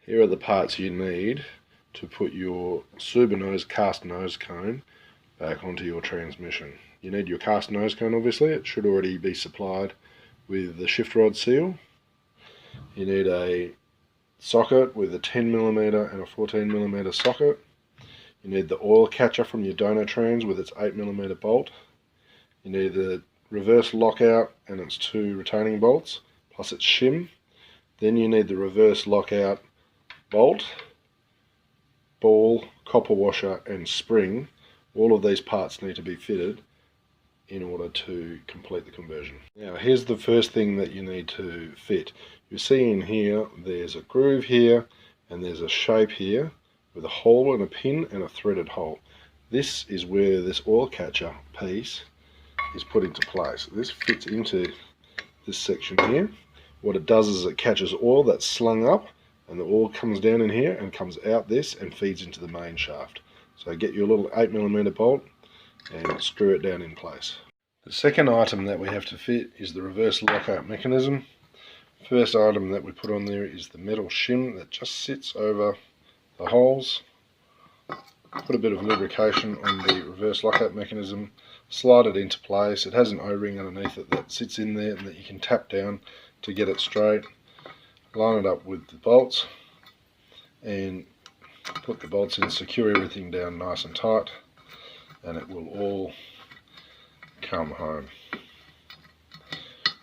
Here are the parts you need to put your Subanose cast nose cone back onto your transmission. You need your cast nose cone, obviously. It should already be supplied with the shift rod seal. You need a socket with a 10mm and a 14mm socket. You need the oil catcher from your donor trans with its 8mm bolt. You need the reverse lockout and its 2 retaining bolts, plus its shim. Then you need the reverse lockout bolt, ball, copper washer and spring. All of these parts need to be fitted in order to complete the conversion. Now here's the first thing that you need to fit. You see in here there's a groove here and there's a shape here with a hole and a pin and a threaded hole. This is where this oil catcher piece is put into place. This fits into this section here. What it does is it catches oil that's slung up, and the oil comes down in here and comes out this and feeds into the main shaft. So get your little 8mm bolt and screw it down in place. The second item that we have to fit is the reverse lockout mechanism. First item that we put on there is the metal shim that just sits over the holes. Put a bit of lubrication on the reverse lockout mechanism, slide it into place. It has an O-ring underneath it that sits in there and that you can tap down to get it straight. Line it up with the bolts and put the bolts in, secure everything down nice and tight, and it will all come home.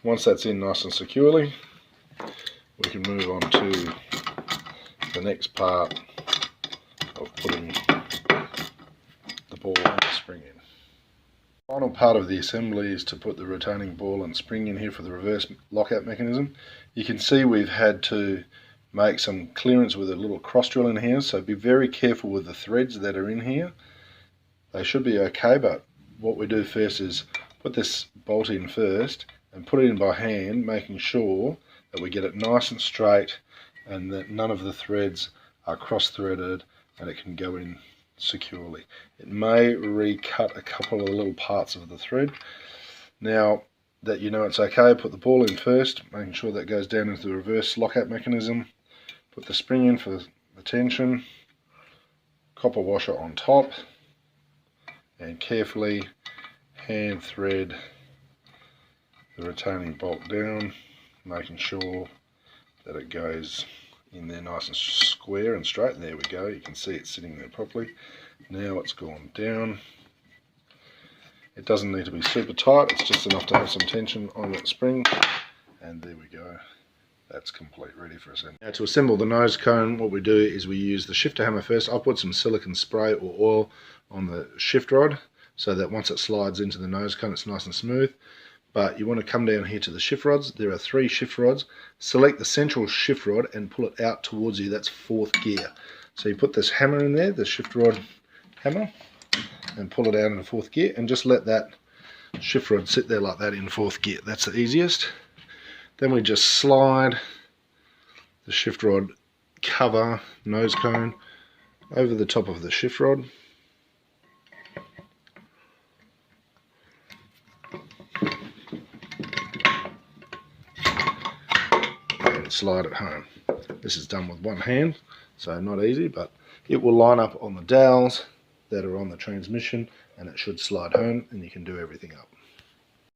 Once that's in nice and securely, we can move on to the next part of putting the ball and the spring in. The final part of the assembly is to put the retaining ball and spring in here for the reverse lockout mechanism. You can see we've had to make some clearance with a little cross drill in here, so be very careful with the threads that are in here. They should be okay, but what we do first is put this bolt in first and put it in by hand, making sure that we get it nice and straight and that none of the threads are cross-threaded and it can go in securely. It may recut a couple of the little parts of the thread. Now that you know it's okay, put the ball in first, making sure that goes down into the reverse lockout mechanism. Put the spring in for the tension, copper washer on top, and carefully hand thread the retaining bolt down, making sure that it goes in there nice and square and straight. And there we go, you can see it sitting there properly. Now it's gone down. It doesn't need to be super tight, it's just enough to have some tension on that spring, and there we go. That's complete, ready for assembly. Now to assemble the nose cone, what we do is we use the shifter hammer first. I'll put some silicone spray or oil on the shift rod so that once it slides into the nose cone it's nice and smooth. But you want to come down here to the shift rods. There are 3 shift rods. Select the central shift rod and pull it out towards you. That's 4th gear. So you put this hammer in there, the shift rod hammer, and pull it out into 4th gear, and just let that shift rod sit there like that in 4th gear. That's the easiest. Then we just slide the shift rod cover nose cone over the top of the shift rod. And slide it home. This is done with one hand, so not easy, but it will line up on the dowels that are on the transmission and it should slide home and you can do everything up.